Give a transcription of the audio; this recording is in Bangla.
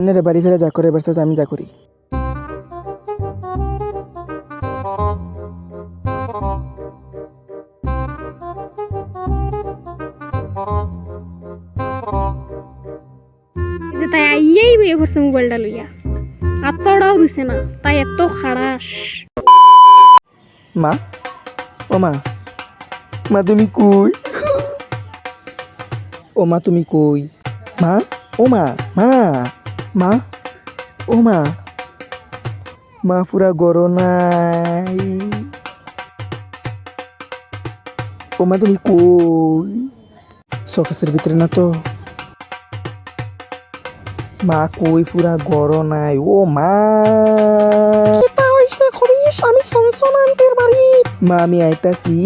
রে বাড়ি ফিরে যা করে ভার্সেস আমি যা করি। যে তাই আইয়াই বিয়ে করছে মোবাইলটা লইয়া আত্মাটাও দিছে না তাই এত খারাস। মা, ও মা, মা তুমি কই? ও মা তুমি কই? মা, ও মা, মা, মা, ও মা, মা পুরা গরো নাই। ও মা তুমি কই? শোকেসের ভিতরে না তো? মা কই পুরা গরো নাই? ও মা, কেতা হইছে খরিস? আমি সনসন আন্টির বাড়ি। মা আমি আইতাছি।